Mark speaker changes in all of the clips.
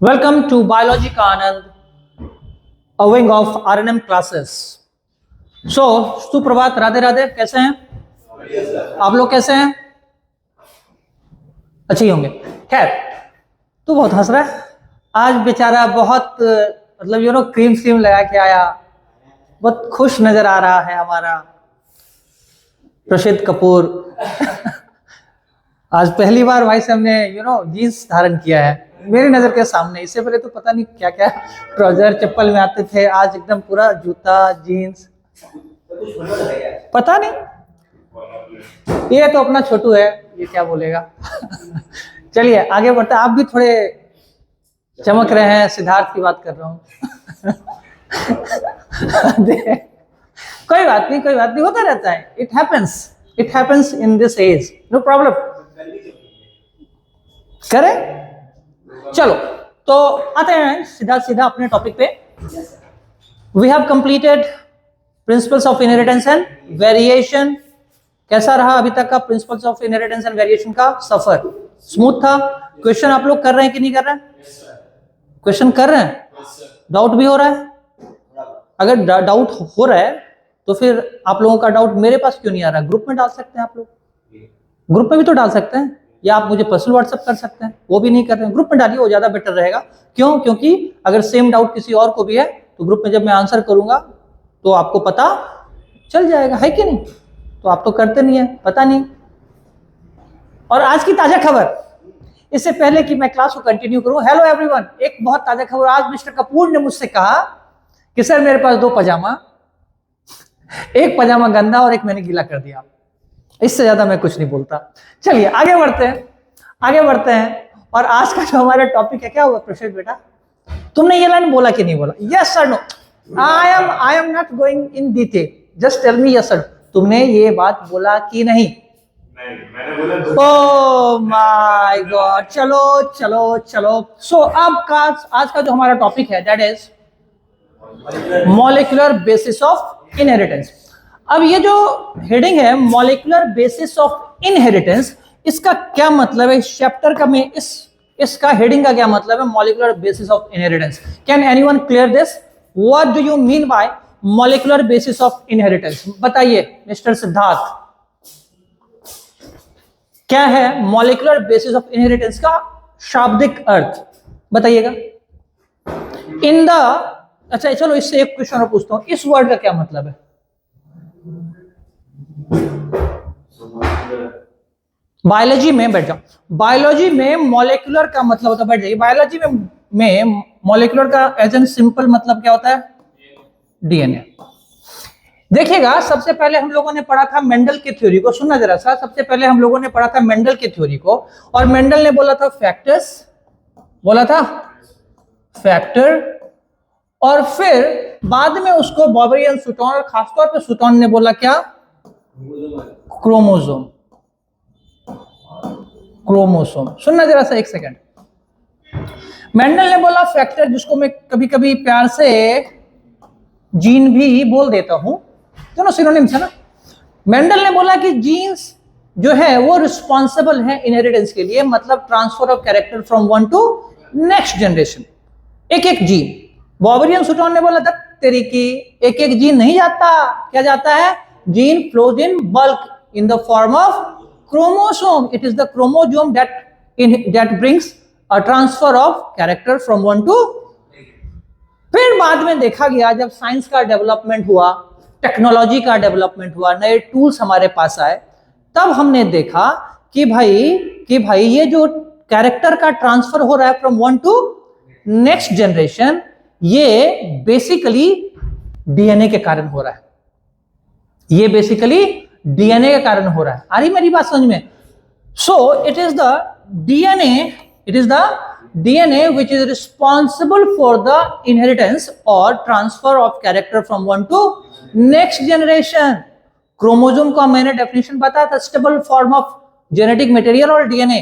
Speaker 1: Welcome to Biology का आनंद, a wing of RNM classes. So, सुप्रभात, राधे राधे, कैसे हैं आप लोग? कैसे हैं? अच्छे ही होंगे। खैर, तू बहुत हंस रहा है आज, बेचारा बहुत मतलब क्रीम श्रीम लगा के आया, बहुत खुश नजर आ रहा है हमारा प्रसिद्ध कपूर। आज पहली बार भाई साहब ने जीन्स धारण किया है मेरी नजर के सामने। इससे पहले तो पता नहीं क्या क्या ट्राउजर चप्पल में आते थे, आज एकदम पूरा जूता जीन्स। पता नहीं, ये तो अपना छोटू है, ये क्या बोलेगा। चलिए आगे बढ़ते हैं। आप भी थोड़े चमक रहे हैं, सिद्धार्थ की बात कर रहा हूँ। कोई बात नहीं, होता रहता है। It happens in this age, no problem. करें, चलो तो आते हैं सीधा अपने टॉपिक पे। We have completed principles of inheritance and variation. कैसा रहा अभी तक का principles of inheritance and variation का सफर? स्मूथ था? क्वेश्चन आप लोग कर रहे हैं कि नहीं कर रहे हैं? क्वेश्चन कर रहे हैं? डाउट भी हो रहा है? अगर डाउट हो रहा है तो फिर आप लोगों का डाउट मेरे पास क्यों नहीं आ रहा? ग्रुप में डाल सकते हैं आप लोग, ग्रुप में भी तो डाल सकते हैं, या आप मुझे पर्सनल व्हाट्सएप कर सकते हैं, वो भी नहीं कर रहे हैं। ग्रुप में डालिए, वो ज्यादा बेटर रहेगा। क्यों? क्योंकि अगर सेम डाउट किसी और को भी है तो ग्रुप में जब मैं आंसर करूंगा तो आपको पता चल जाएगा, है कि नहीं? तो आप तो करते नहीं है, पता नहीं। और आज की ताजा खबर, इससे पहले कि मैं क्लास को कंटिन्यू करूं, हेलो एवरीवन, एक बहुत ताजा खबर। आज मिस्टर कपूर ने मुझसे कहा कि सर मेरे पास 2 पजामा, एक पजामा गंदा और एक मैंने गीला कर दिया। इससे ज्यादा मैं कुछ नहीं बोलता। चलिए आगे बढ़ते हैं। और आज का जो हमारा टॉपिक है, क्या हुआ प्रशिद बेटा, तुमने ये लाइन बोला कि नहीं बोला? Yes sir, no, I am not going in detail, just tell me yes sir, तुमने ये बात बोला कि नहीं? मैंने बोला। ओह माय गॉड, चलो। सो अब आज का जो हमारा टॉपिक है, that is molecular basis of inheritance. अब ये जो हेडिंग है मॉलिक्यूलर बेसिस ऑफ इनहेरिटेंस, इसका क्या मतलब है? इस चैप्टर का में इसका हेडिंग का क्या मतलब है? Molecular basis of inheritance. Can anyone clear this? What do you mean by molecular basis of inheritance? बताइए मिस्टर सिद्धार्थ, क्या है मॉलिक्यूलर बेसिस ऑफ इनहेरिटेंस का शाब्दिक अर्थ? बताइएगा। अच्छा चलो, इससे एक क्वेश्चन और पूछता हूं, इस वर्ड का क्या मतलब है? बायोलॉजी में बैठ जाओ। बायोलॉजी में मॉलिक्यूलर का मतलब होता है, बैठ जाइए। बायोलॉजी में मॉलिक्यूलर का एज एन सिंपल मतलब क्या होता है? डीएनए। देखिएगा, सबसे पहले हम लोगों ने पढ़ा था मेंडल की थ्योरी को। सुनना जरा सा, सबसे पहले हम लोगों ने पढ़ा था मेंडल की थ्योरी को, और मेंडल ने बोला था फैक्टर, और फिर बाद में उसको बॉबरियन सुटॉन, और खासतौर पे सुटॉन ने बोला क्या? क्रोमोसोम। सुनना जरा सा, एक सेकंड। मेंडल ने बोला फैक्टर, जिसको मैं कभी कभी प्यार से जीन भी बोल देता हूं, दोनों सिनोनिम्स है ना। मेंडल ने बोला कि जीन्स जो है वो रिस्पॉन्सिबल है इनहेरिटेंस के लिए, मतलब transfer of character from one to next generation, एक जीन। बॉबरियन सुटॉन ने बोला था तेरी की एक जीन नहीं जाता, क्या जाता है? Gene flows in bulk in the form of chromosome. It is the chromosome that brings a transfer of character from one to। फिर बाद में देखा गया, जब साइंस का डेवलपमेंट हुआ, टेक्नोलॉजी का डेवलपमेंट हुआ, नए टूल्स हमारे पास आए, तब हमने देखा कि भाई ये जो कैरेक्टर का ट्रांसफर हो रहा है from one to next generation, ये बेसिकली डीएनए के कारण हो रहा है। ये बेसिकली डीएनए के कारण हो रहा है। आ रही मेरी बात समझ में? So it is the DNA which is responsible for the inheritance or transfer of character from one to next generation। Chromosome का मैंने डेफिनेशन बताया था, stable form of genetic material और डीएनए।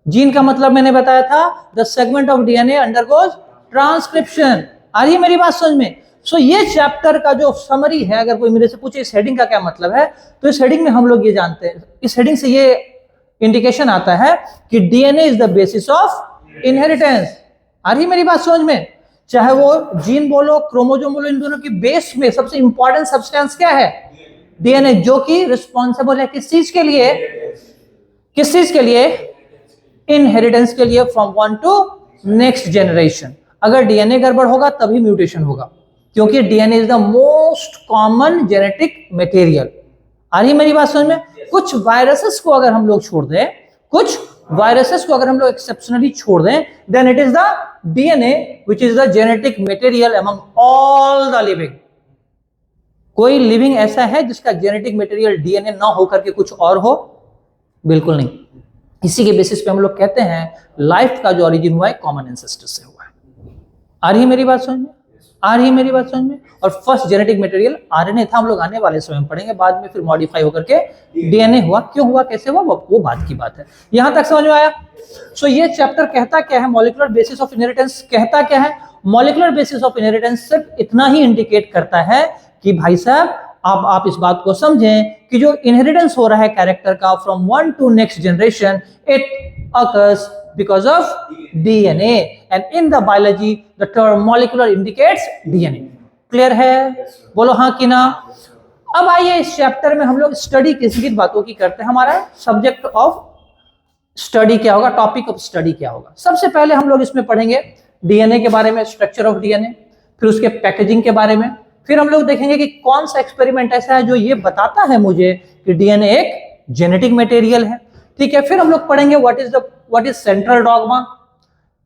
Speaker 1: जीन का मतलब मैंने बताया था, the segment of DNA undergoes transcription. आ रही है मेरी बात समझ में? सो ये चैप्टर का जो समरी है, अगर कोई मेरे से पूछे इस हेडिंग का क्या मतलब है, तो इस हेडिंग में हम लोग ये जानते हैं, इस हेडिंग से ये इंडिकेशन आता है कि DNA is the basis of inheritance. आ रही मेरी बात समझ में? चाहे वो जीन बोलो, क्रोमोजोम बोलो, इन दोनों की बेस में सबसे इंपॉर्टेंट सब्सटेंस क्या है? डीएनए, जो कि रिस्पॉन्सिबल है किस चीज के लिए? किस चीज के लिए? इनहेरिटेंस के लिए, from one to next generation. अगर डीएनए गड़बड़ होगा तभी म्यूटेशन होगा, क्योंकि DNA is the most common genetic material. आ रही मेरी बात समझ में? कुछ वायरसेस को अगर हम लोग छोड़ दें, कुछ वायरसेस को अगर हम लोग एक्सेप्शनली छोड़ दें, then it is the DNA which is the genetic material among all the living. कोई लिविंग ऐसा है जिसका जेनेटिक मटेरियल डीएनए ना होकर के कुछ और हो? बिल्कुल नहीं। इसी के बेसिस पे हम लोग कहते हैं लाइफ का जो ओरिजिन हुआ है कॉमन एंसेस्टर से हुआ है। आ रही है मेरी बात समझ में? आ रही है मेरी बात समझ में? और फर्स्ट जेनेटिक मटेरियल आरएनए था, हम लोग आने वाले समय में पढ़ेंगे, बाद में फिर मॉडिफाई होकर के डीएनए हुआ। क्यों हुआ, कैसे हुआ, वो बात की बात है। यहां तक समझ में आया? सो ये चैप्टर कहता क्या है? मॉलिक्यूलर बेसिस ऑफ इनहेरिटेंस कहता क्या है? मॉलिक्यूलर बेसिस ऑफ इनहेरिटेंस सिर्फ इतना ही इंडिकेट करता है कि भाई साहब आप इस बात को समझें कि जो इनहेरिटेंस हो रहा है कैरेक्टर का from one to next generation, it occurs because of DNA, and in the biology the term molecular indicates DNA. Clear है? बोलो हाँ कि ना। अब आइए इस चैप्टर में हम लोग स्टडी किस बातों की करते हैं। हमारा सब्जेक्ट ऑफ स्टडी क्या होगा, टॉपिक ऑफ स्टडी क्या होगा? सबसे पहले हम लोग इसमें पढ़ेंगे डीएनए के बारे में, स्ट्रक्चर ऑफ डीएनए, फिर उसके पैकेजिंग के बारे में, फिर हम लोग देखेंगे कि कौन सा एक्सपेरिमेंट ऐसा है जो ये बताता है मुझे कि डीएनए एक जेनेटिक मटेरियल है। ठीक है, फिर हम लोग पढ़ेंगे व्हाट इज सेंट्रल डॉगमा,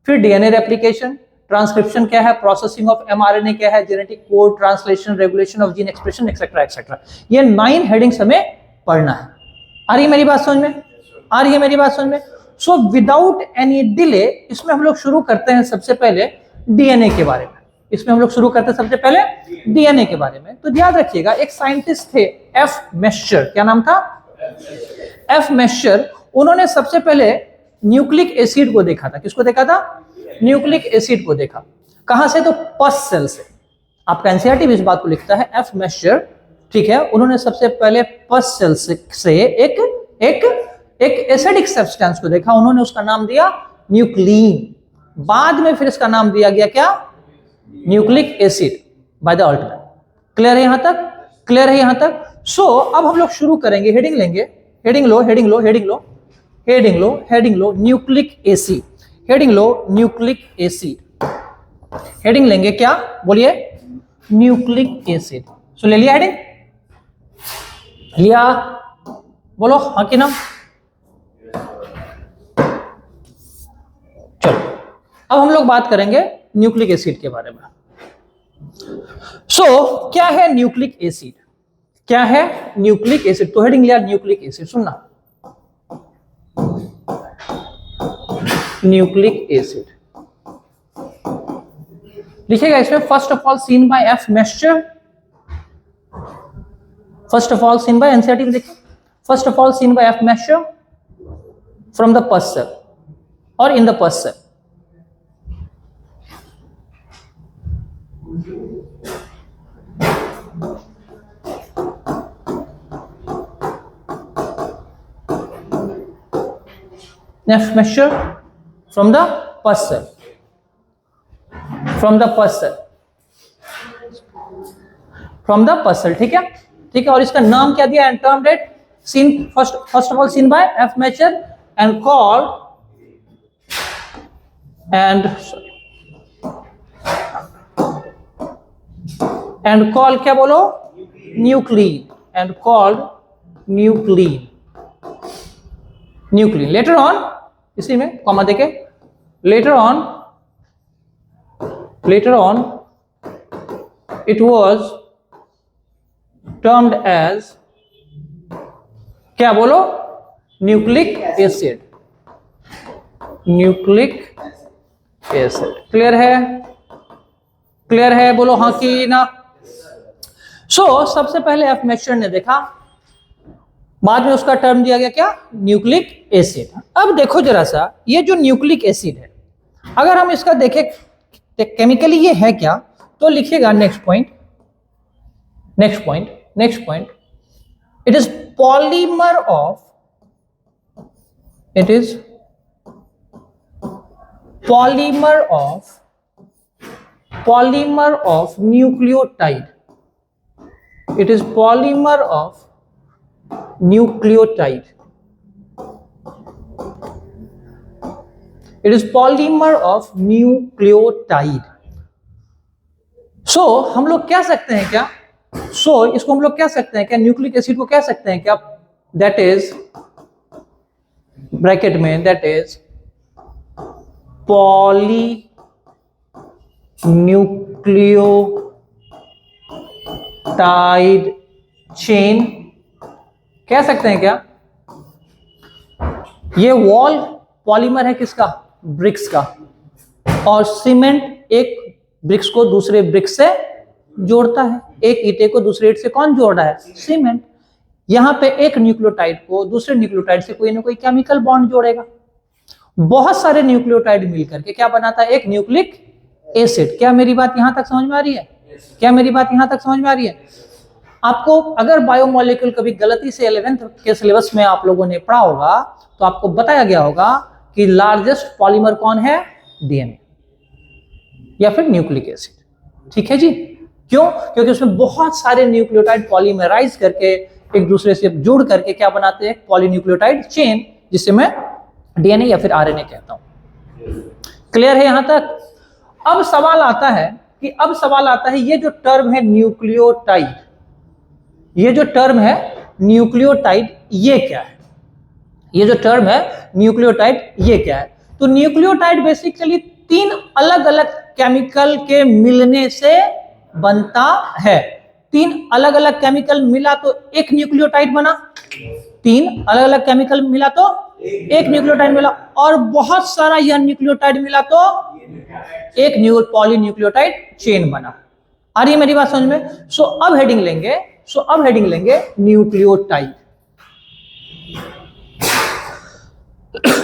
Speaker 1: फिर डीएनए रेप्लिकेशन, ट्रांसक्रिप्शन क्या है, प्रोसेसिंग ऑफ एमआरएनए क्या है, genetic code, translation, regulation of gene expression, etcetera etcetera. ये 9 हेडिंग्स हमें पढ़ना है। आ रही है मेरी बात समझ में? आ रही है मेरी बात समझ में? सो विदाउट एनी डिले इसमें हम लोग शुरू करते हैं सबसे पहले डीएनए के बारे में। इसमें हम लोग शुरू करते हैं सबसे पहले डीएनए के बारे में। तो याद रखिएगा, एक साइंटिस्ट थे एफ मेस्चर, क्या नाम था? एफ मेस्चर। उन्होंने सबसे पहले न्यूक्लिक एसिड को देखा था। किसको देखा था? न्यूक्लिक एसिड को देखा। कहां से? तो पस सेल से। आपका एनसीईआरटी भी इस बात को लिखता है, एफ मेस्चर, ठीक है। उन्होंने सबसे पहले पस सेल से एक एसिडिक सब्सटेंस को देखा, उन्होंने उसका नाम दिया न्यूक्लिन। बाद में फिर इसका नाम दिया गया क्या? Nucleic acid by the Altmann. Clear है यहां तक? क्लियर है यहां तक? सो अब हम लोग शुरू करेंगे, हेडिंग लेंगे, हेडिंग लो, हेडिंग लो, हेडिंग लो, हेडिंग लो, हेडिंग लो, न्यूक्लिक एसिड, हेडिंग लो, न्यूक्लिक एसिड। हेडिंग लेंगे क्या? बोलिए, न्यूक्लिक एसिड। सो ले लिया हेडिंग? लिया? बोलो हाँ कि ना। चलो अब हम लोग बात करेंगे न्यूक्लिक एसिड के बारे में। सो क्या है न्यूक्लिक एसिड? क्या है न्यूक्लिक एसिड? तो हेडिंग लिया न्यूक्लिक एसिड। सुनना, न्यूक्लिक एसिड लिखेगा इसमें, first of all seen by F Miescher, first of all seen by, NCERT में देखिए, first of all seen by F Miescher from the pus cell और in the pus cell. F measure from the pus cell, from the pus cell, from the pus cell। ठीक है, ठीक है। और इसका नाम क्या दिया? and termed it seen first of all seen by F measure and called and called क्या बोलो? Nuclein, and called nuclein, nuclein. Later on, इसी में कॉमा देके, later on it was termed as क्या बोलो? Nucleic acid, nucleic acid. Clear है? Clear है? बोलो हाँ कि ना। सो सबसे पहले एफ मेस्चर ने देखा, बाद में उसका टर्म दिया गया क्या? Nucleic acid. अब देखो जरा सा, ये जो न्यूक्लिक एसिड है, अगर हम इसका देखें केमिकली ये है क्या, तो लिखिएगा next point, next point, next point, it is polymer of, it is polymer of nucleotide, it is polymer of nucleotide, it is polymer of nucleotide. So हम लोग कह सकते हैं क्या, इसको हम लोग कह सकते हैं क्या, न्यूक्लिक एसिड को कह सकते हैं क्या, दैट इज ब्रैकेट में, that is poly nucleotide chain, कह सकते हैं क्या। ये वॉल पॉलीमर है किसका, ब्रिक्स का, और सीमेंट एक ब्रिक्स को दूसरे ब्रिक्स से जोड़ता है, एक ईंटे को दूसरे ईंट से कौन जोड़ रहा है, सीमेंट। यहां पे एक न्यूक्लियोटाइड को दूसरे न्यूक्लियोटाइड से कोई ना कोई केमिकल बॉन्ड जोड़ेगा। बहुत सारे न्यूक्लियोटाइड मिलकर के क्या बनाता है, एक न्यूक्लिक एसिड। क्या मेरी बात यहां तक समझ में आ रही है, क्या मेरी बात यहां तक समझ में आ रही है। आपको अगर बायोमोलिक्यूल कभी गलती से 11th के सिलेबस में आप लोगों ने पढ़ा होगा तो आपको बताया गया होगा कि लार्जेस्ट पॉलीमर कौन है, डीएनए या फिर न्यूक्लिक एसिड। ठीक है जी, क्यों, क्योंकि उसमें बहुत सारे न्यूक्लियोटाइड पॉलीमराइज करके एक दूसरे से जुड़ करके क्या बनाते हैं, पॉलीन्यूक्लियोटाइड चेन, जिसे मैं डीएनए या फिर आरएनए कहता हूं। क्लियर है यहां तक। अब सवाल आता है ये जो टर्म है न्यूक्लियोटाइड, ये जो टर्म है न्यूक्लियोटाइड, ये क्या है, ये जो टर्म है न्यूक्लियोटाइड ये क्या है। तो न्यूक्लियोटाइड बेसिकली 3 अलग अलग केमिकल के मिलने से बनता है। 3 अलग अलग केमिकल मिला तो एक न्यूक्लियोटाइड बना, 3 अलग अलग केमिकल मिला तो एक न्यूक्लियोटाइड मिला, और बहुत सारा यह न्यूक्लियोटाइड मिला तो एक पॉलीन्यूक्लियोटाइड चेन बना। आ रही है मेरी बात समझ में। सो अब हेडिंग लेंगे न्यूक्लियोटाइड।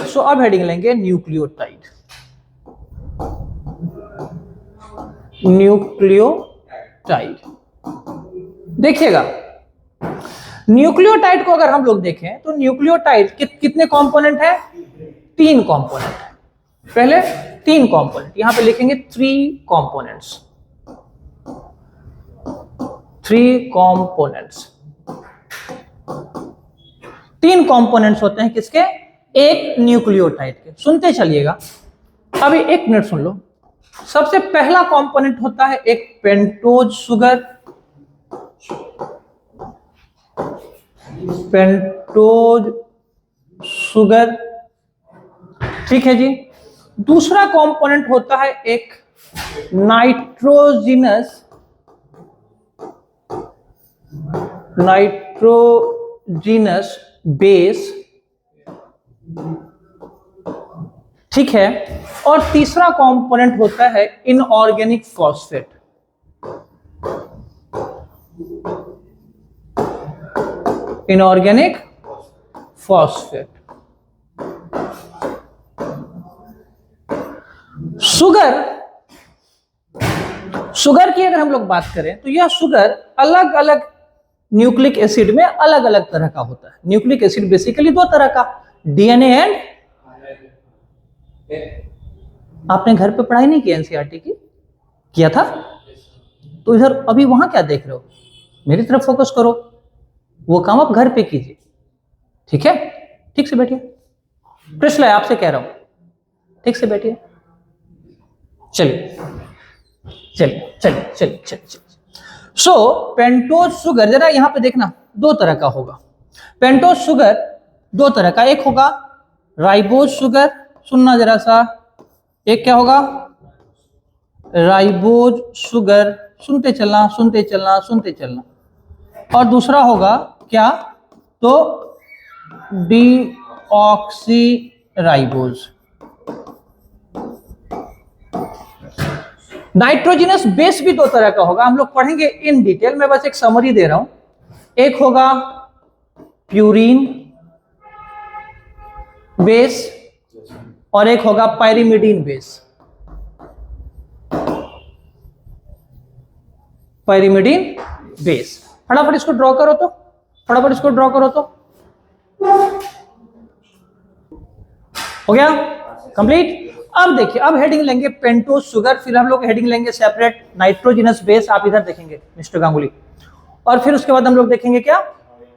Speaker 1: सो अब हेडिंग लेंगे न्यूक्लियोटाइड। देखिएगा, न्यूक्लियोटाइड को अगर हम लोग देखें तो न्यूक्लियोटाइड कितने कंपोनेंट है, 3 कंपोनेंट है। पहले 3 कंपोनेंट यहां पे लिखेंगे, 3 कंपोनेंट्स, 3 कंपोनेंट्स होते हैं किसके, एक न्यूक्लियोटाइड के। सुनते चलिएगा, अभी 1 मिनट सुन लो। सबसे पहला कंपोनेंट होता है एक पेंटोज शुगर, ठीक है जी। दूसरा कंपोनेंट होता है एक नाइट्रोजिनस बेस, ठीक है। और तीसरा कंपोनेंट होता है इनऑर्गेनिक फॉस्फेट, शुगर की अगर हम लोग बात करें तो यह शुगर अलग अलग न्यूक्लिक एसिड में अलग अलग तरह का होता है। न्यूक्लिक एसिड बेसिकली 2 तरह का, डीएनए एंड, आपने घर पे पढ़ाई नहीं की एनसीईआरटी की, किया था तो इधर अभी वहां क्या देख रहे हो, मेरी तरफ फोकस करो, वो काम आप घर पे कीजिए। ठीक है, ठीक से बैठिए, कृष्ण आपसे कह रहा हूं, ठीक से बैठिए। चलिए चलिए चलिए चलिए चलिए। सो पेंटोज शुगर, जरा यहां पे देखना, 2 तरह का होगा। पेंटोज शुगर 2 तरह का, एक होगा राइबोज शुगर, सुनना जरा सा, एक क्या होगा, राइबोज शुगर, सुनते चलना सुनते चलना सुनते चलना, और दूसरा होगा क्या, तो डीऑक्सी राइबोज। नाइट्रोजिनस बेस भी 2 तरह का होगा, हम लोग पढ़ेंगे इन डिटेल, मैं बस एक समरी दे रहा हूं। एक होगा प्यूरीन बेस और एक होगा पायरिमिडीन बेस। फटाफट इसको ड्रॉ करो तो, हो गया कंप्लीट। अब देखिए, अब हेडिंग लेंगे पेंटोज शुगर, फिर हम लोग हेडिंग लेंगे सेपरेट नाइट्रोजिनस बेस, आप इधर देखेंगे मिस्टर गांगुली, और फिर उसके बाद हम लोग देखेंगे क्या,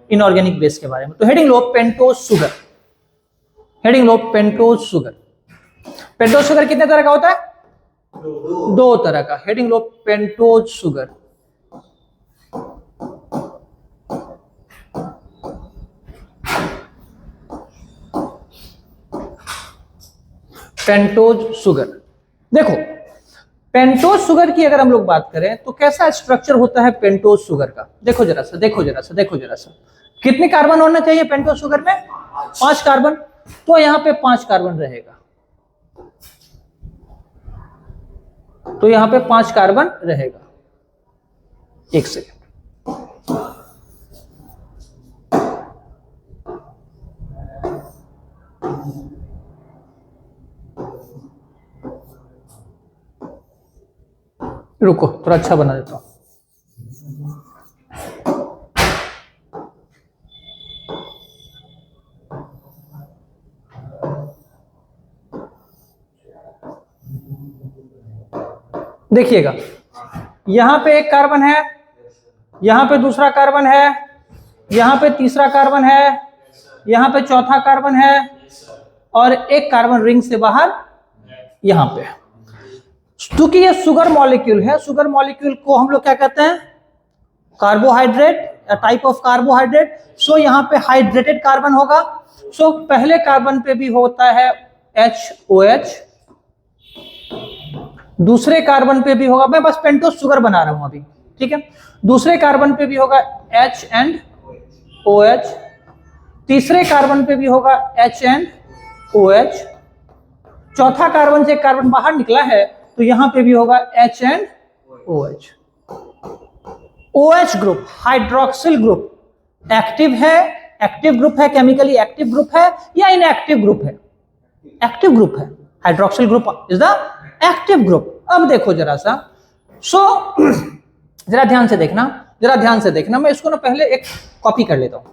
Speaker 1: इनऑर्गेनिक बेस के बारे में। तो हेडिंग लो पेंटोज शुगर, हेडिंग लो पेंटोज शुगर। पेंटोज शुगर कितने तरह का होता है? दो तरह का। हेडिंग लो पेंटोज शुगर। पेंटोज शुगर, देखो पेंटोज शुगर की अगर हम लोग बात करें तो कैसा स्ट्रक्चर होता है पेंटोज शुगर का, देखो जरा सा, देखो जरा सा, देखो जरा सा, कितने कार्बन होना चाहिए पेंटोज शुगर में? 5 कार्बन। तो यहां पे 5 कार्बन रहेगा, तो यहां पे 5 कार्बन रहेगा। एक सेकेंड, रुको थोड़ा अच्छा बना देता हूं। देखिएगा, यहां पे एक कार्बन है, यहां पे दूसरा कार्बन है, यहां पे तीसरा कार्बन है, यहां पे चौथा कार्बन है, और एक कार्बन रिंग से बाहर यहां पे। क्योंकि ये शुगर मॉलिक्यूल है, शुगर मॉलिक्यूल को हम लोग क्या कहते हैं? Carbohydrate, type of carbohydrate. So यहां पे हाइड्रेटेड कार्बन होगा। सो पहले कार्बन पे भी होता है HOH, दूसरे कार्बन पे भी होगा, मैं बस पेंटोज शुगर बना रहा हूं अभी, ठीक है। दूसरे कार्बन पे भी होगा H and OH, तीसरे कार्बन पे भी होगा H and OH, चौथा कार्बन से कार्बन बाहर निकला है तो यहां पे भी होगा H and OH। OH group hydroxyl group active है, एक्टिव ग्रुप है, केमिकली एक्टिव ग्रुप है या इनएक्टिव ग्रुप है? एक्टिव ग्रुप है। Hydroxyl group is the active group. अब देखो जरा सा, जरा ध्यान से देखना, जरा ध्यान से देखना, मैं इसको ना पहले एक कॉपी कर लेता हूं।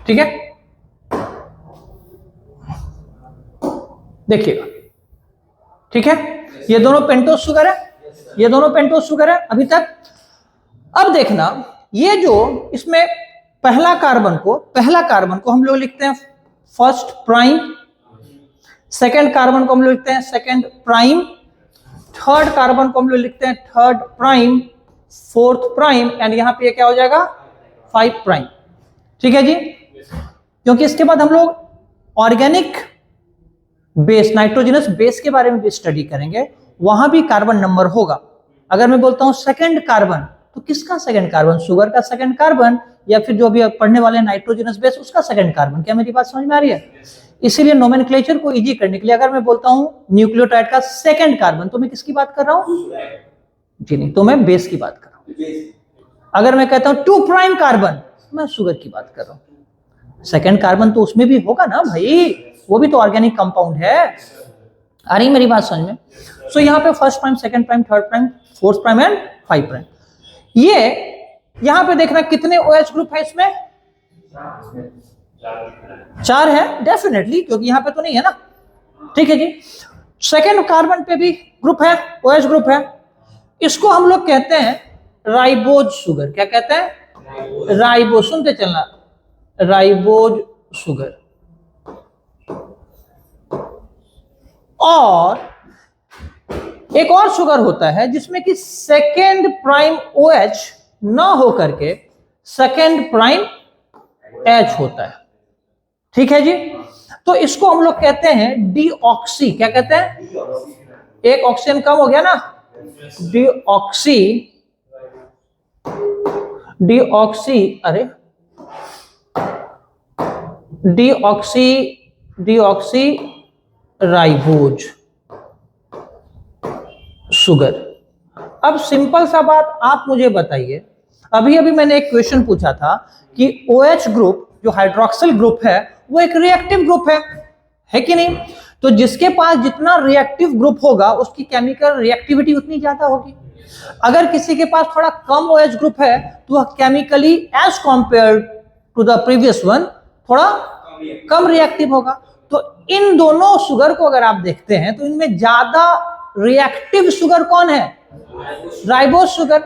Speaker 1: ठीक है, देखिएगा, ठीक है, ये दोनों पेंटोज शुगर है, ये दोनों पेंटोज शुगर है अभी तक। अब देखना, ये जो इसमें पहला कार्बन को हम लोग लिखते हैं फर्स्ट प्राइम, सेकंड कार्बन को हम लोग लिखते हैं सेकंड प्राइम, थर्ड कार्बन को हम लोग लिखते हैं third prime, fourth prime, and यहां पे ये क्या हो जाएगा? 5 प्राइम। ठीक है जी, क्योंकि इसके बाद हम लोग ऑर्गेनिक बेस, नाइट्रोजनस बेस के बारे में भी स्टडी करेंगे, वहां भी कार्बन नंबर होगा। अगर मैं बोलता हूं सेकंड कार्बन, तो किसका सेकंड कार्बन? शुगर का सेकंड कार्बन, या फिर जो अभी पढ़ने वाले नाइट्रोजनस बेस उसका सेकंड कार्बन। क्या मेरी बात समझ में आ रही है? इसीलिए नोमेनक्लेचर को इजी करने के लिए अगर मैं बोलता हूं न्यूक्लियोटाइड का सेकंड कार्बन, तो मैं किसकी बात कर रहा हूं? जी नहीं, तो मैं बेस की बात कर रहा हूं। अगर मैं कहता हूं 2 प्राइम कार्बन, मैं शुगर की बात कर रहा हूं। सेकंड कार्बन तो उसमें भी होगा ना भाई, वो भी तो ऑर्गेनिक कंपाउंड है। आ रही मेरी बात समझ में? सो यहाँ पे first prime, second prime, third prime, fourth prime and 5 prime. ये यहां पे देखना कितने OH ग्रुप है इसमें? 4 है डेफिनेटली, क्योंकि यहां पे तो नहीं है ना। ठीक है जी, सेकंड कार्बन पे भी ग्रुप है, OH ग्रुप है। इसको हम लोग कहते हैं राइबोज शुगर। क्या कहते हैं? राइबोज, सुनते चलना, राइबोज शुगर। और एक और शुगर होता है जिसमें कि सेकेंड प्राइम OH ना हो करके सेकेंड प्राइम H होता है। ठीक है जी, तो इसको हम लोग कहते हैं डीऑक्सी। क्या कहते हैं? एक ऑक्सीजन कम हो गया ना, डीऑक्सी, डीऑक्सी, अरे डीऑक्सी, डीऑक्सी राइबोज शुगर। अब सिंपल सा बात आप मुझे बताइए, अभी अभी मैंने एक क्वेश्चन पूछा था कि OH ग्रुप जो हाइड्रोक्सिल ग्रुप है वो एक रिएक्टिव ग्रुप है कि नहीं? तो जिसके पास जितना रिएक्टिव ग्रुप होगा उसकी केमिकल रिएक्टिविटी उतनी ज्यादा होगी। अगर किसी के पास थोड़ा कम OH ग्रुप है तो वह chemically as compare to the previous one थोड़ा कम रिएक्टिव होगा। तो इन दोनों शुगर को अगर आप देखते हैं तो इनमें ज्यादा रिएक्टिव शुगर कौन है? Ribose sugar.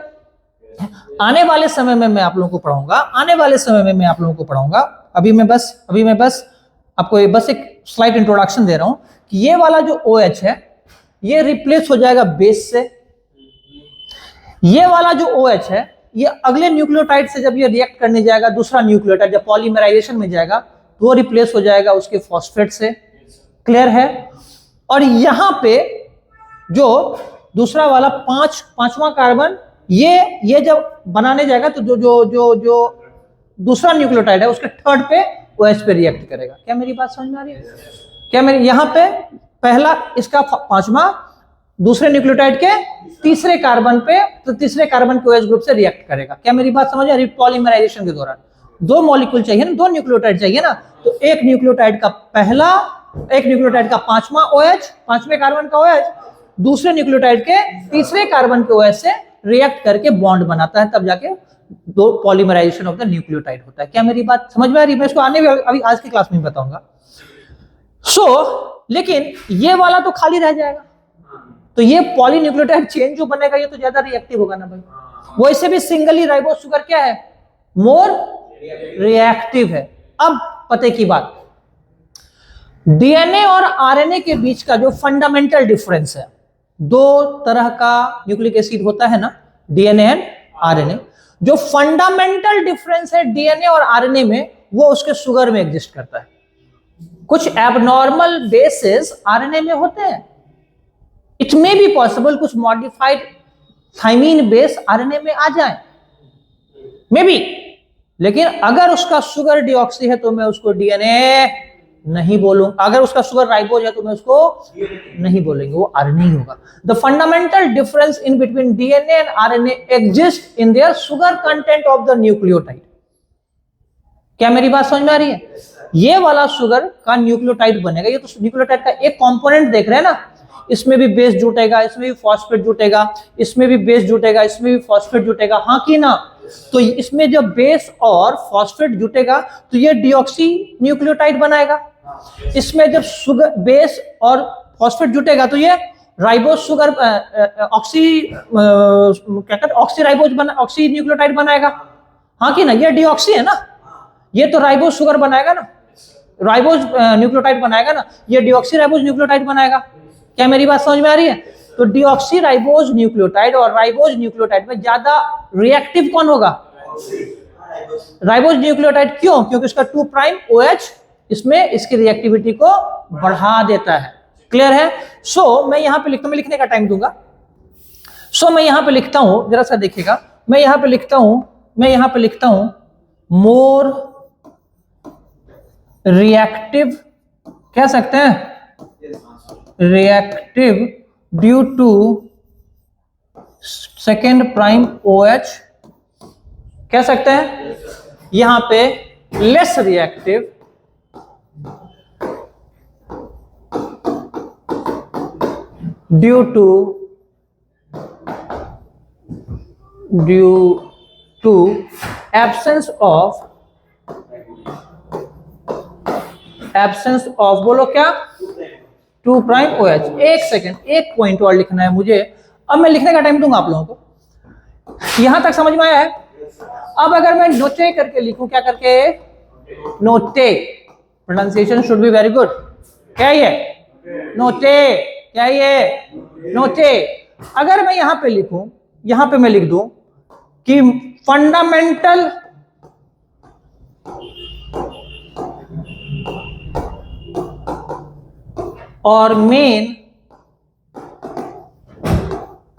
Speaker 1: आने वाले समय में मैं आप लोगों को पढ़ाऊंगा, आने वाले समय में मैं आप लोगों को पढ़ाऊंगा। अभी मैं बस आपको बस एक स्लाइड इंट्रोडक्शन दे रहा हूं कि ये वाला जो OH है ये रिप्लेस हो जाएगा बेस से। ये वाला जो OH है ये अगले न्यूक्लियोटाइड से जब ये रिएक्ट करने जाएगा, दूसरा न्यूक्लियोटाइड जब पॉलीमराइजेशन में जाएगा तो वो रिप्लेस हो जाएगा उसके फॉस्फेट से। क्लियर है? और यहां पे जो दूसरा वाला पांचवा कार्बन ये जब बनाने जाएगा तो जो दूसरा न्यूक्लियोटाइड है उसके थर्ड पे OH पे रिएक्ट करेगा। क्या मेरी बात समझ में आ रही है? क्या मेरी यहां पे पहला इसका पांचवा दूसरे न्यूक्लियोटाइड के तीसरे कार्बन पे, तो तीसरे कार्बन के OH ग्रुप से रिएक्ट करेगा। क्या मेरी बात समझ आ रही है? पॉलीमराइजेशन के दौरान दो मॉलिक्यूल चाहिए ना, दो न्यूक्लियोटाइड चाहिए ना, तो एक न्यूक्लियोटाइड का पांचवा OH, पांचवें कार्बन का OH दूसरे न्यूक्लियोटाइड के तीसरे कार्बन के OH से रिएक्ट करके बॉन्ड बनाता है, तब जाके दो पॉलीमराइजेशन ऑफ द न्यूक्लियोटाइड होता है। क्या मेरी बात समझ में आ रही है? मैं इसको अभी आज की क्लास में बताऊंगा। लेकिन ये वाला तो खाली रह जाएगा, तो ये पॉलीन्यूक्लियोटाइड चेन जो बनेगा ये तो ज्यादा रिएक्टिव होगा ना भाई। वैसे भी सिंगली राइबोज शुगर क्या है? मोर रिएक्टिव है। अब पते की बात, डीएनए और आरएनए के बीच का जो फंडामेंटल डिफरेंस है, दो तरह का न्यूक्लिक एसिड होता है ना, डीएनए एंड आरएनए, जो फंडामेंटल डिफरेंस है डीएनए और आरएनए में वो उसके शुगर में एग्जिस्ट करता है। कुछ एबनॉर्मल बेसेस आरएनए में होते हैं, इट मे बी पॉसिबल कुछ मॉडिफाइड थाइमीन बेस आरएनए में आ जाए, मे बी, लेकिन अगर उसका शुगर डीऑक्सी है तो मैं उसको डीएनए नहीं बोलूंगा, अगर उसका शुगर राइबोज है तो मैं उसको नहीं बोलेंगे, वो आरएनए ही होगा। The fundamental difference in between DNA and RNA exist in their sugar content of the nucleotide. क्या मेरी बात समझ में आ रही है? ये वाला शुगर का न्यूक्लियोटाइड बनेगा, ये तो न्यूक्लियोटाइड का एक कंपोनेंट देख रहे हैं ना, इसमें भी बेस जुटेगा, इसमें भी फॉस्फेट जुटेगा, इसमें भी बेस जुटेगा, इसमें भी फॉस्फेट जुटेगा, हाँ कि ना? तो इसमें जब बेस और फॉस्फेट जुटेगा तो ये डीऑक्सी न्यूक्लियोटाइड बनाएगा। इसमें जब शुगर बेस और फॉस्फेट जुटेगा तो ये राइबोज शुगर ऑक्सी न्यूक्लियोटाइड बनाएगा, हाँ कि ना? ये डीऑक्सी है ना, ये तो राइबोज शुगर बनाएगा ना, राइबोज न्यूक्लियोटाइड बनाएगा ना, ये डीऑक्सी राइबोज न्यूक्लियोटाइड बनाएगा। क्या मेरी बात समझ में आ रही है? तो डीऑक्सी राइबोज न्यूक्लियोटाइड और राइबोज न्यूक्लियोटाइड में ज्यादा रिएक्टिव कौन होगा? Ribose nucleotide. क्यों? क्योंकि इसका 2' OH इसमें इसकी रिएक्टिविटी को बढ़ा देता है। क्लियर है? मैं यहां पे लिखता हूं, मैं लिखने का टाइम दूंगा। मैं यहां पे लिखता हूं, जरा सा देखिएगा, मैं यहां पे लिखता हूं मोर रिएक्टिव, कह सकते हैं reactive due to second prime OH, कह सकते हैं। यहां पे less reactive due to absence of बोलो क्या? 2' OH। एक सेकेंड, एक पॉइंट और लिखना है मुझे, अब मैं लिखने का टाइम दूंगा आप लोगों को। यहां तक समझ में आया है? अब अगर मैं नोटे करके लिखूं, क्या करके? नोटे, pronunciation should be very good. क्या ये? नोटे। क्या ये? नोटे। अगर मैं यहां पे लिखूं, यहां पे मैं लिख दूं कि फंडामेंटल और main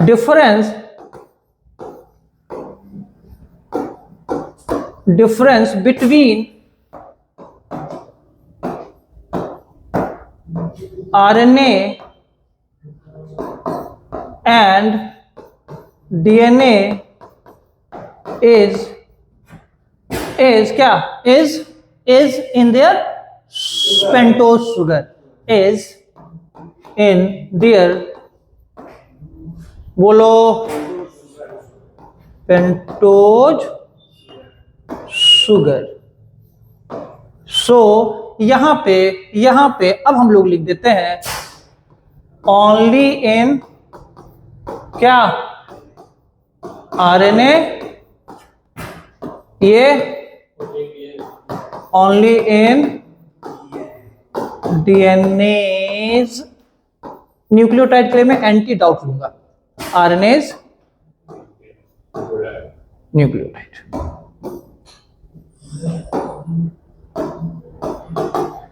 Speaker 1: difference between RNA and DNA is क्या? is in their pentose sugar, is in their, बोलो पेंटोज शुगर। सो यहां पे अब हम लोग लिख देते हैं ओनली इन क्या, आरएनए, ये ओनली इन डीएनएज, न्यूक्लियोटाइड के लिए मैं एंटी डाउट लूंगा, आरएनएज न्यूक्लियोटाइड।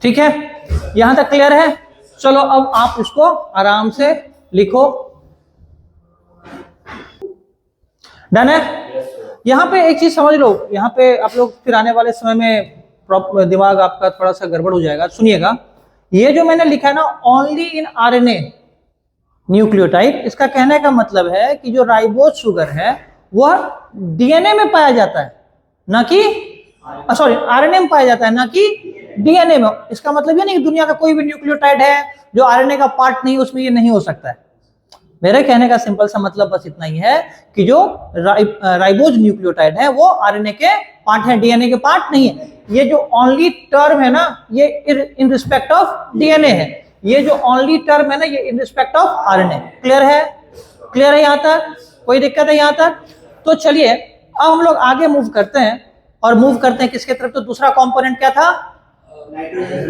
Speaker 1: ठीक है, यहां तक क्लियर है? चलो अब आप इसको आराम से लिखो। डन है? यहां पे एक चीज समझ लो, यहां पे आप लोग फिर आने वाले समय में दिमाग आपका थोड़ा सा गड़बड़ हो जाएगा। सुनिएगा, ये जो मैंने लिखा है ना ओनली इन आरएनए न्यूक्लियोटाइड, इसका कहने का मतलब है कि जो राइबोज शुगर है वह डीएनए में पाया जाता है, ना कि सॉरी आरएनए में पाया जाता है, ना कि डीएनए में। इसका मतलब ये नहीं कि दुनिया का कोई भी न्यूक्लियोटाइड है जो आरएनए का पार्ट नहीं, उसमें ये नहीं हो सकता है। मेरे कहने का सिंपल सा मतलब बस इतना ही है कि जो राइबोज न्यूक्लियोटाइड है वो आरएनए के पार्ट है, डीएनए के पार्ट नहीं है। ये जो ओनली टर्म है ना, ये इन रिस्पेक्ट ऑफ डीएनए है। ये जो ओनली टर्म है ना, ये in respect of RNA. Clear है? क्लियर है यहां तक? कोई दिक्कत है यहां तक? तो चलिए अब हम लोग आगे मूव करते हैं, और मूव करते हैं किसके तरफ? तो दूसरा कंपोनेंट क्या था?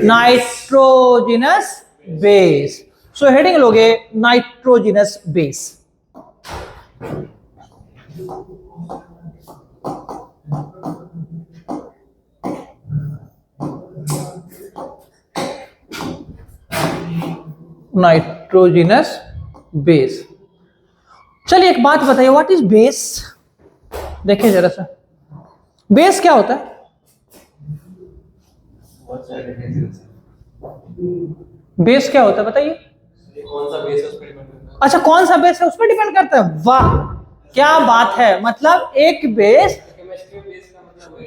Speaker 1: Nitrogenous base. सो हेडिंग लोगे नाइट्रोजिनस बेस। Nitrogenous base. चलिए एक बात बताइए, व्हाट इज बेस? देखिए जरा सा, बेस क्या होता है? बेस क्या होता है बताइए?
Speaker 2: कौन सा बेस है उस पर डिपेंड करता है।
Speaker 1: अच्छा, कौन सा बेस है उस पर डिपेंड करता है। वाह क्या बात है! मतलब एक बेस,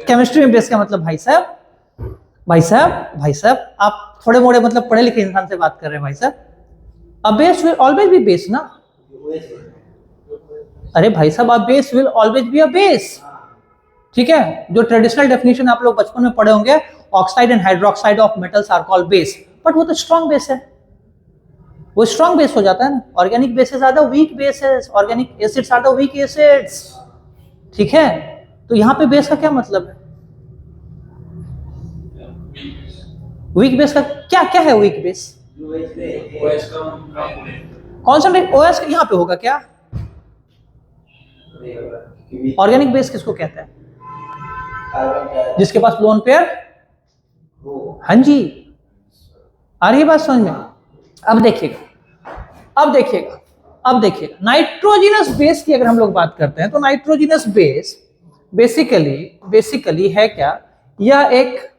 Speaker 1: केमिस्ट्री में बेस का मतलब भाई साहब आप थोड़े मोड़े मतलब पढ़े लिखे इंसान से बात कर रहे हैं भाई साहब। A base will always be base ना। अरे भाई साहब, a base will always be a base. ठीक है, जो ट्रेडिशनल डेफिनेशन आप लोग बचपन में पढ़े होंगे, oxide and hydroxide of metals are called base, but वो तो स्ट्रॉन्ग बेस है, वो स्ट्रॉन्ग बेस हो जाता है ना। Organic bases are the weak bases, organic acids are the weak acids. ठीक है, तो यहां पे बेस का क्या मतलब है? वीक बेस का क्या क्या है? वीक बेस कॉन्सेंट्रेट ओएस यहां पे होगा क्या? ऑर्गेनिक बेस किसको कहते हैं? जिसके पास लोन पेयर। हाँ जी, आ रही है बात समझ में? अब देखिएगा नाइट्रोजिनस बेस की अगर हम लोग बात करते हैं तो नाइट्रोजिनस बेस बेसिकली है क्या? यह एक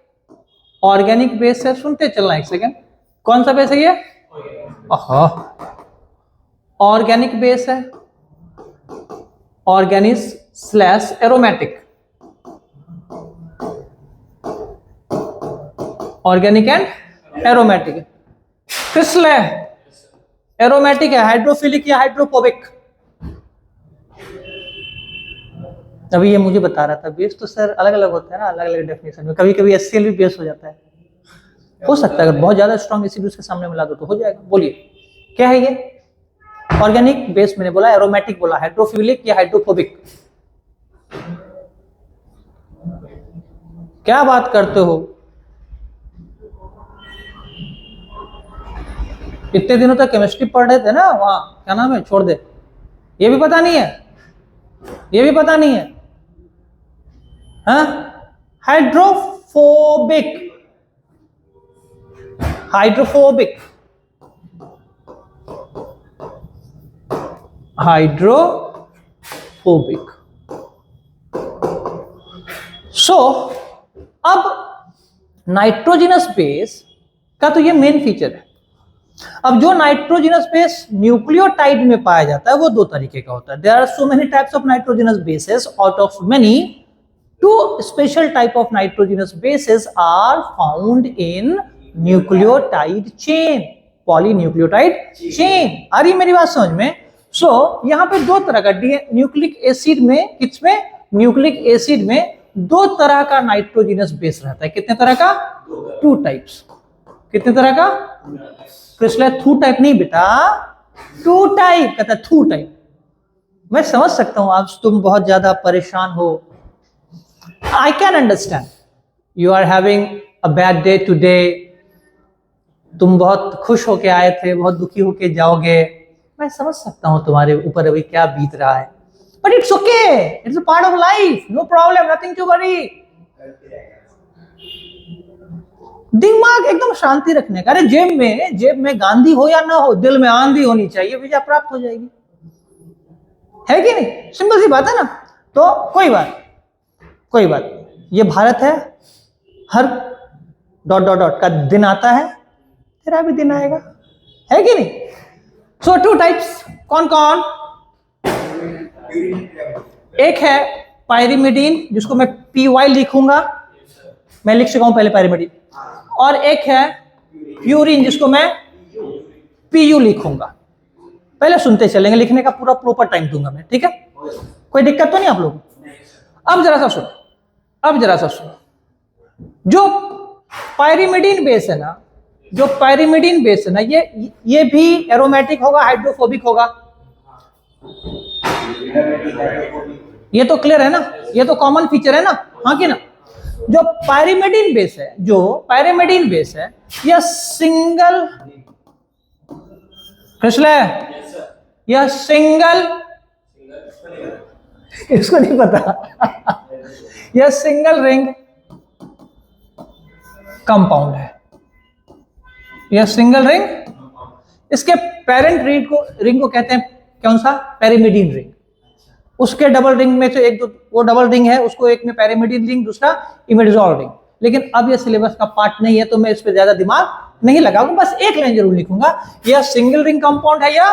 Speaker 1: ऑर्गेनिक बेस है। सुनते चलना एक सेकेंड, कौन सा बेस है ये? ऑर्गेनिक बेस है, organic slash aromatic, organic and aromatic. Crystal है, एरोमेटिक है, हाइड्रोफिलिक या हाइड्रोफोबिक। अभी ये मुझे बता रहा था, बेस तो सर अलग अलग होता है ना, अलग अलग डेफिनेशन में। कभी कभी HCl भी बेस हो जाता है, हो सकता है अगर बहुत ज्यादा स्ट्रॉन्ग एसिड उसके सामने मिला दो तो हो जाएगा। बोलिए क्या है ये? ऑर्गेनिक बेस मैंने बोला, एरोमेटिक बोला, हाइड्रोफिलिक या हाइड्रोफोबिक। क्या बात करते हो? इतने दिनों तक केमिस्ट्री पढ़ रहे थे ना, वहां क्या नाम है, छोड़ दे। ये भी पता नहीं है, ये भी पता नहीं है। हाँ, हाइड्रोफोबिक, हाइड्रोफोबिक, हाइड्रोफोबिक। सो अब नाइट्रोजिनस बेस का तो ये मेन फीचर है। अब जो नाइट्रोजिनस बेस न्यूक्लियोटाइड में पाया जाता है वो दो तरीके का होता है। There are so many types of nitrogenous bases, out of many two special type of nitrogenous bases are found in nucleotide chain, polynucleotide chain. आ रही मेरी बात समझ में? सो यहाँ पे दो तरह का न्यूक्लिक एसिड में, किसमें, न्यूक्लिक एसिड में दो तरह का नाइट्रोजनस बेस रहता है। कितने तरह का? 2 टाइप्स। कितने तरह का? इसलिए 2 टाइप नहीं बेटा, 2 टाइप कहता है, 2 टाइप। मैं समझ सकता हूं आज तुम बहुत ज्यादा परेशान हो। I can understand, you are having a bad day today, तुम बहुत खुश होके आए थे, बहुत दुखी होके जाओगे। मैं समझ सकता हूं तुम्हारे ऊपर अभी क्या बीत रहा है, but it's okay, it's a part of life, no problem, nothing to worry. दिमाग एकदम शांति रखने का। अरे जेब में गांधी हो या ना हो, दिल में आंधी होनी चाहिए, वीजा प्राप्त हो जाएगी, है कि नहीं? सिंपल सी बात है ना। तो कोई बात, ये भारत है, हर ... का दिन आता है, तेरा भी दिन आएगा, है कि नहीं? सो 2 टाइप्स, कौन कौन? एक है पायरिमिडीन, जिसको मैं PY लिखूंगा, मैं लिख चुका हूं पहले पायरिमिडीन, और एक है प्यूरिन, जिसको मैं PU लिखूंगा। पहले सुनते चलेंगे, लिखने का पूरा प्रॉपर टाइम दूंगा मैं, ठीक है? कोई दिक्कत तो नहीं आप लोग? अब जरा सा सुनो, जो पायरिमिडीन बेस है ना, ये भी एरोमेटिक होगा, हाइड्रोफोबिक होगा, ये तो क्लियर है ना, ये तो कॉमन फीचर है ना, हाँ कि ना? जो पायरिमिडीन बेस है, यह सिंगल, यह सिंगल, इसको नहीं पता यह सिंगल रिंग कंपाउंड है, यह सिंगल रिंग। इसके पेरेंट रिंग को कहते हैं कौन सा? Pyrimidine ring. उसके डबल रिंग में से एक दो वो डबल रिंग है, उसको एक में पैरिमिडीन रिंग, दूसरा इमिडाजोल रिंग। लेकिन अब यह सिलेबस का पार्ट नहीं है, तो मैं इस पर ज्यादा दिमाग नहीं लगाऊंगा, बस एक लाइन जरूर लिखूंगा, यह सिंगल रिंग कंपाउंड है या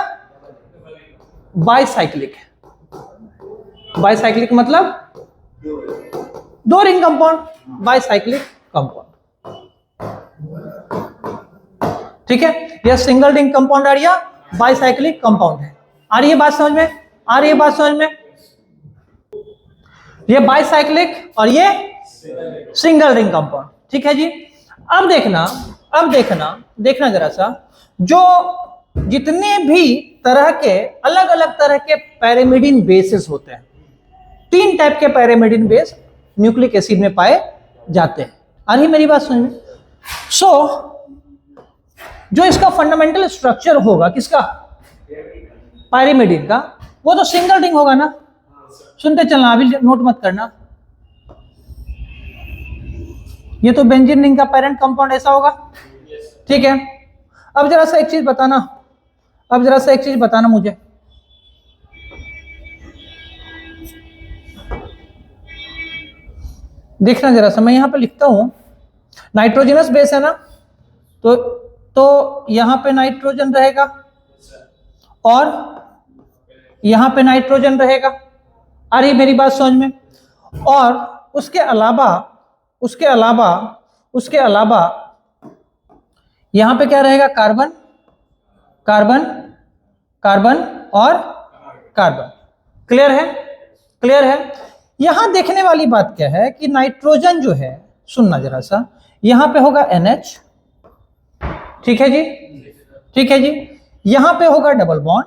Speaker 1: बाइसाइक्लिक है। बाइसाइक्लिक मतलब 2 रिंग कंपाउंड, बाइसाइक्लिक कंपाउंड, ठीक है? यह सिंगल रिंग कंपाउंड है या बाइसाइक्लिक कंपाउंड है। आ रही है बात समझ में? ये बाइसाइक्लिक और ये सिंगल रिंग कंपाउंड, ठीक है जी? अब देखना जरा सा, जो जितने भी तरह के अलग अलग तरह के पैरिमिडीन बेसेस होते हैं, 3 टाइप के पैरिमिडीन बेस न्यूक्लिक एसिड में पाए जाते हैं। आ रही मेरी बात समझ में? जो इसका फंडामेंटल स्ट्रक्चर होगा, किसका? पायरिमिडीन का, वो तो सिंगल रिंग होगा ना। सुनते चलना, अभी नोट मत करना। ये तो बेंजीन रिंग का पेरेंट कंपाउंड ऐसा होगा, ठीक है? अब जरा सा एक चीज बताना मुझे, देखना जरा सा, मैं यहां पे लिखता हूं, नाइट्रोजनस बेस है ना, तो यहां पे नाइट्रोजन रहेगा और यहां पे नाइट्रोजन रहेगा। आ रही मेरी बात समझ में? और उसके अलावा यहां पे क्या रहेगा? कार्बन और कार्बन। क्लियर है? यहां देखने वाली बात क्या है कि नाइट्रोजन जो है, सुनना जरा सा, यहां पे होगा NH, ठीक है जी? यहां पे होगा डबल बॉन्ड,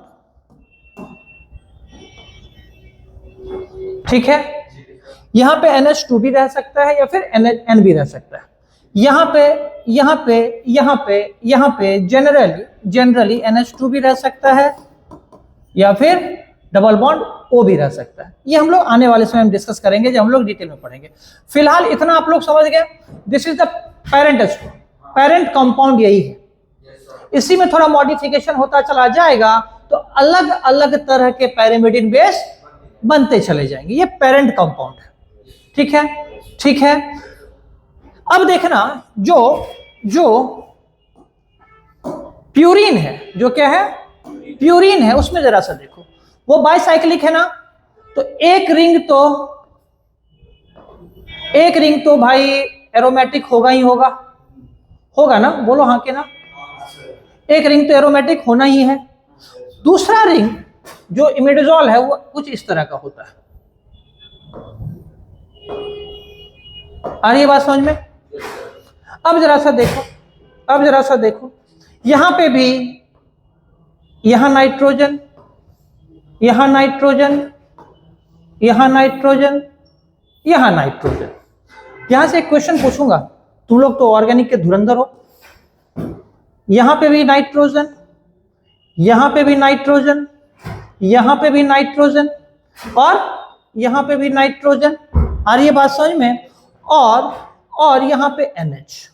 Speaker 1: ठीक है? यहां पे NH2 भी रह सकता है या फिर N भी रह सकता है। यहां पे जनरली NH2 भी रह सकता है या फिर डबल बॉन्ड O भी रह सकता है। ये हम लोग आने वाले समय में डिस्कस करेंगे, जब हम लोग डिटेल में पढ़ेंगे। फिलहाल इतना आप लोग समझ गए, this is the parent compound, यही है। इसी में थोड़ा मॉडिफिकेशन होता चला जाएगा, तो अलग अलग तरह के पैरिमिडीन बेस बनते चले जाएंगे। ये पेरेंट कंपाउंड है, ठीक है? अब देखना, जो प्यूरिन है, जो क्या है? प्यूरिन है, उसमें जरा सा देखो, वो बाइसाइक्लिक है ना, तो एक रिंग तो भाई एरोमेटिक होगा ही होगा ना, बोलो हाँ के ना? एक रिंग तो एरोमेटिक होना ही है। दूसरा रिंग जो इमिडाजोल है वो कुछ इस तरह का होता है। आ रही है बात समझ में? अब जरा सा देखो, अब जरा सा देखो, यहां पे भी यहां नाइट्रोजन, यहां नाइट्रोजन, यहां नाइट्रोजन, यहां नाइट्रोजन। यहां से एक क्वेश्चन पूछूंगा, तुम लोग तो ऑर्गेनिक के धुरंधर हो। यहां पे भी नाइट्रोजन, यहां पे भी नाइट्रोजन, यहां पे भी नाइट्रोजन, और यहां पे भी नाइट्रोजन। आ रही है बात समझ में? और यहां पे NH।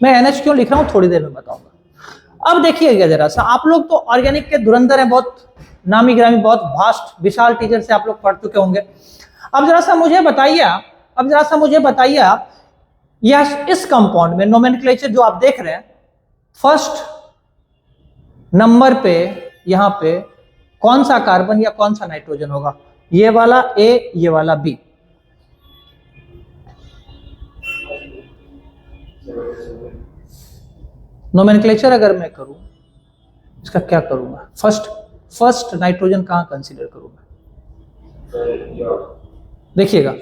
Speaker 1: मैं NH क्यों लिख रहा हूं थोड़ी देर में बताऊंगा। अब देखिएगा जरा सा, आप लोग तो ऑर्गेनिक के धुरंधर हैं, बहुत नामी गिरामी, बहुत वास्ट विशाल टीचर से आप लोग पढ़ चुके होंगे। अब जरा सा मुझे बताइए, अब जरा सा मुझे बताइए आप, यस इस कंपाउंड में नोमेनक्लेचर जो आप देख रहे हैं, फर्स्ट नंबर पे यहां पे कौन सा कार्बन या कौन सा नाइट्रोजन होगा? ये वाला A, ये वाला B। नोमेनक्लेचर अगर मैं करूं, इसका क्या करूंगा? फर्स्ट नाइट्रोजन कहां कंसीडर करूंगा? देखिएगा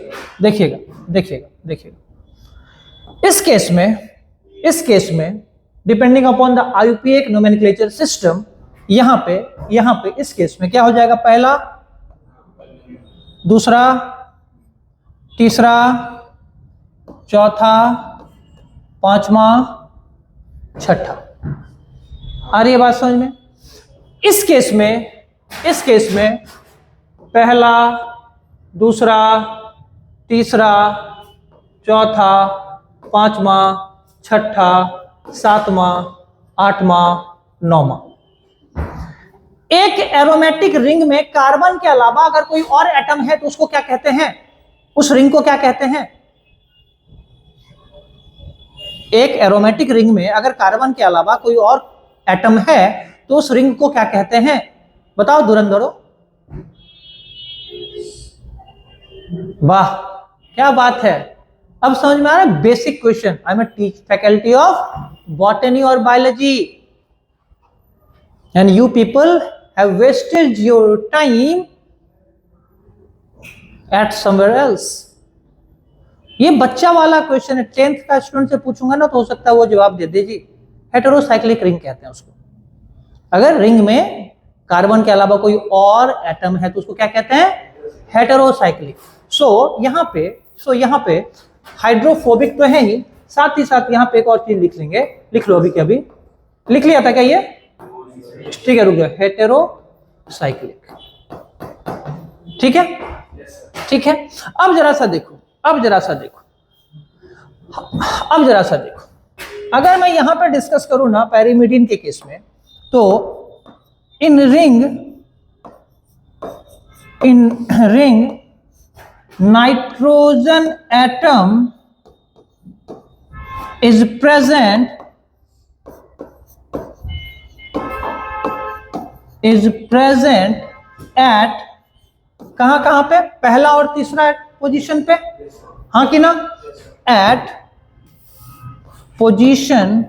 Speaker 1: देखिएगा देखिएगा देखिएगा, इस केस में depending upon the IUPAC nomenclature system, यहां पे इस केस में क्या हो जाएगा? पहला, दूसरा, तीसरा, चौथा, पांचवा, छठा। आ रही है बात समझ में? इस केस में पहला, दूसरा, तीसरा, चौथा, पांचवा, छठा, सातवां, आठवां, नौवां। एक एरोमेटिक रिंग में कार्बन के अलावा अगर कोई और एटम है तो उसको क्या कहते हैं? उस रिंग को क्या कहते हैं? एक एरोमेटिक रिंग में अगर कार्बन के अलावा कोई और एटम है तो उस रिंग को क्या कहते हैं? बताओ धुरंधरो। वाह, क्या बात है, अब समझ में आ रहा है? Basic question. I am a faculty of botany और biology, and you people have wasted your time at somewhere else. ये बच्चा वाला क्वेश्चन है, 10th का स्टूडेंट से पूछूंगा ना तो हो सकता है वो जवाब दे दे जी। हेटेरोसाइक्लिक रिंग कहते हैं उसको। अगर रिंग में कार्बन के अलावा कोई और एटम है तो उसको क्या कहते हैं? हेटेरोसाइक्लिक। सो यहाँ पे हाइड्रोफोबिक तो है ही, साथ ही साथ यहाँ पे एक और चीज लिख लेंगे, लिख लो अभी के अभी। लिख लिया था क्या ये? ठीक है, रुक जाओ, हेटेरोसाइक्लिक। ठीक है, ठीक है। अब जरा सा देखो, अगर मैं यहां पर डिस्कस करूं ना पैरीमिडीन के केस में, तो in ring nitrogen atom is present at कहां पे? पहला और तीसरा पोजीशन पे, हाँ कि ना? एट पोजीशन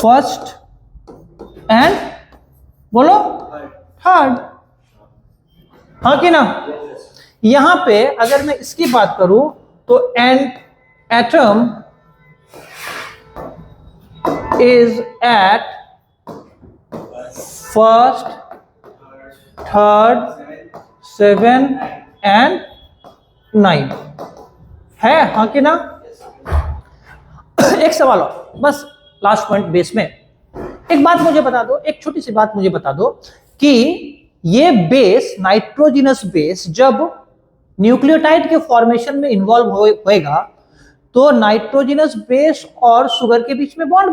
Speaker 1: फर्स्ट एंड बोलो थर्ड, हाँ कि ना? यहां पे अगर मैं इसकी बात करूं तो an atom is at first, third, 7 and 9 है, हाँ कि ना? एक सवाल और, बस लास्ट पॉइंट बेस में एक बात मुझे बता दो, एक छोटी सी बात मुझे बता दो कि ये बेस, नाइट्रोजिनस बेस, जब न्यूक्लियोटाइड के फॉर्मेशन में इन्वॉल्व होएगा तो नाइट्रोजिनस बेस और शुगर के बीच में बॉन्ड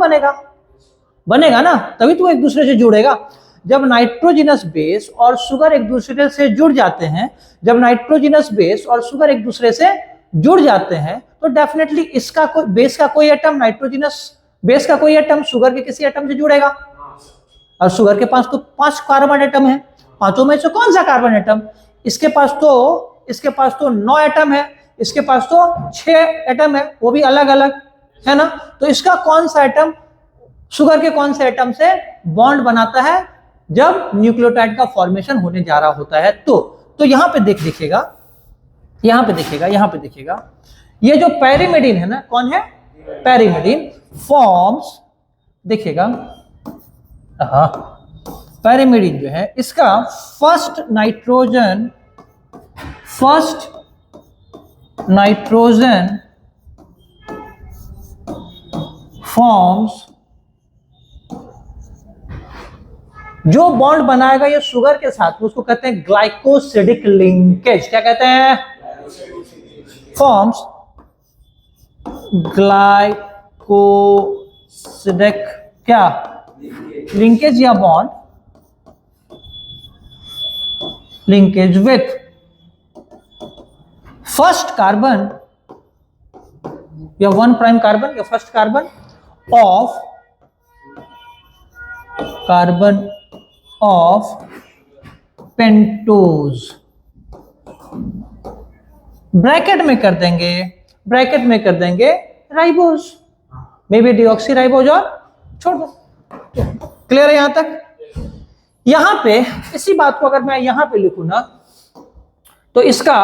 Speaker 1: बनेगा ना, तभी तो एक दूसरे से जुड़ेगा। जब नाइट्रोजिनस बेस और शुगर एक दूसरे से जुड़ जाते हैं, जब नाइट्रोजिनस बेस और शुगर एक दूसरे से जुड़ जाते हैं तो डेफिनेटली इसका कोई बेस का कोई एटम, नाइट्रोजिनस बेस का कोई एटम शुगर के किसी एटम से जुड़ेगा। और शुगर के पास तो 5 कार्बन एटम है, पांचों में से कौन सा कार्बन एटम? इसके पास तो 9 एटम है, इसके पास तो 6 एटम है, वो भी अलग अलग है ना। तो इसका कौन सा एटम शुगर के कौन से एटम से बॉन्ड बनाता है जब न्यूक्लियोटाइड का फॉर्मेशन होने जा रहा होता है। तो यहां पे देखिएगा, यहां पे देखिएगा, ये जो पैरिमिडीन है ना, कौन है, पैरिमिडीन फॉर्म्स, देखिएगा, हाँ, पैरिमिडीन जो है इसका फर्स्ट नाइट्रोजन फॉर्म्स, जो बॉन्ड बनाएगा ये शुगर के साथ उसको कहते हैं ग्लाइकोसिडिक लिंकेज। क्या कहते हैं, फॉर्म्स ग्लाइकोसिडिक क्या लिंकेज या bond, linkage with first carbon या 1 प्राइम कार्बन या first carbon of pentose. Bracket में कर देंगे ribose, may be deoxy ribose, और छोड़ दो। क्लियर है यहां तक। यहां पे इसी बात को अगर मैं यहां पे लिखूं ना, तो इसका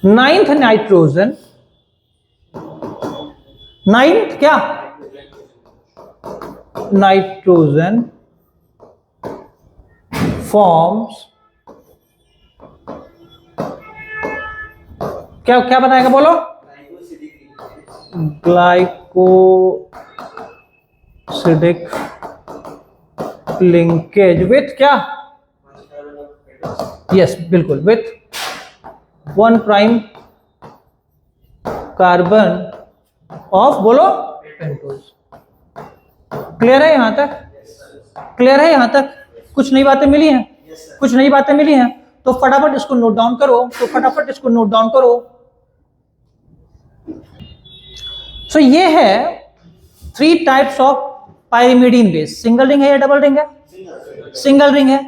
Speaker 1: 9th नाइट्रोजन, 9th क्या नाइट्रोजन फॉर्म्स, क्या बनाएगा बोलो, ग्लाइकोसिडिक लिंकेज विथ क्या, यस बिल्कुल, विथ 1 प्राइम कार्बन ऑफ बोलो पेंटोज। क्लियर है यहां तक, क्लियर है यहां तक, कुछ नई बातें मिली हैं, कुछ नई बातें मिली हैं, तो फटाफट इसको नोट डाउन करो, सो ये है 3 types of pyrimidine base. Single ring है या डबल रिंग है, सिंगल रिंग है।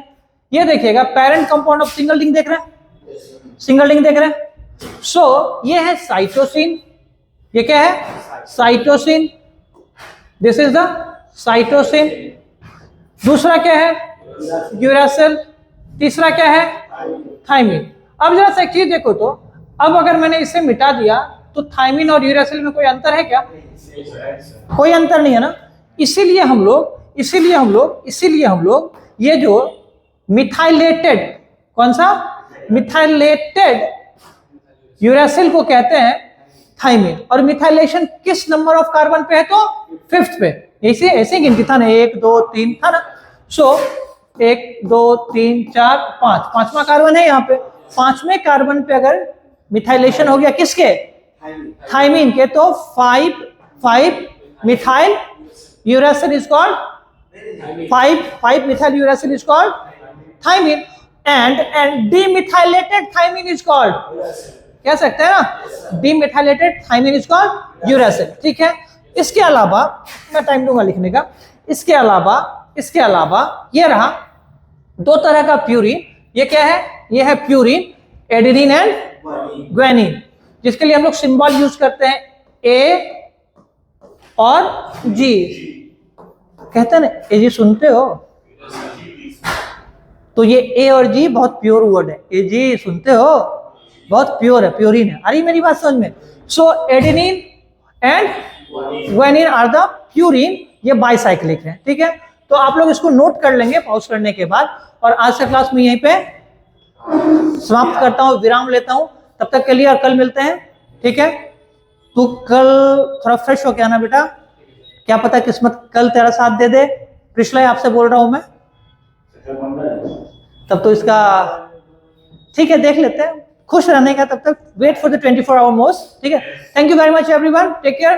Speaker 1: ये देखिएगा parent compound of single ring देख रहे हैं, सिंगल रिंग देख रहे हैं। सो ये है साइटोसिन, ये क्या है, cytosine, this is the cytosine. दूसरा क्या है, यूरासिल। तीसरा क्या है, थाइमिन। अब जरा सा एक चीज देखो, तो अब अगर मैंने इसे मिटा दिया तो थाइमिन और यूरासिल में कोई अंतर है क्या, कोई अंतर नहीं है ना। इसीलिए हम लोग ये जो मिथाइलेटेड, कौन सा, मिथाइलेटेड यूरासिल को कहते हैं थाइमिन। और मिथाइलेशन किस नंबर ऑफ कार्बन पे है, तो 5th पे। ऐसे गिनती था ना, 1 2 3 था ना। सो 1 2 3 4 5, 5वां कार्बन है यहाँ पे। 5वें कार्बन पे अगर मिथाइलेशन हो गया किसके, थाइमिन के, तो 5 methyl uracil is called 5 methyl uracil is called thymine, and demethylated thymine is called, कह सकते हैं ना, demethylated thymine is called uracil. ठीक है। इसके अलावा मैं टाइम दूंगा लिखने का। इसके अलावा ये रहा 2 तरह का प्यूरिन। ये क्या है, ये है प्यूरिन, एडेनिन एंड ग्वानिन, जिसके लिए हम लोग सिंबल यूज करते हैं ए और जी। कहते हैं ना ए जी, सुनते हो, तो ये ए और जी बहुत प्योर वर्ड है। ए जी सुनते हो, बहुत प्योर है, प्योरिन है। आ रही मेरी बात समझ में। So adenine and guanine are the purine, ये बाइसाइक्लिक है। ठीक है, तो आप लोग इसको नोट कर लेंगे पॉज करने के बाद। और आज का क्लास में यहीं पे समाप्त करता हूँ, विराम लेता हूँ। तब तक के लिए और कल मिलते हैं। ठीक है, तू कल थोड़ा फ्रेश हो के आना बेटा, क्या पता किस्मत कल तेरा साथ दे दे। कृष्णा आपसे बोल रहा हूं मैं, तब तो इसका ठीक है, देख लेते हैं। खुश रहने का तब तक wait for the 24 hour most. ठीक है, thank you very much everyone, take care.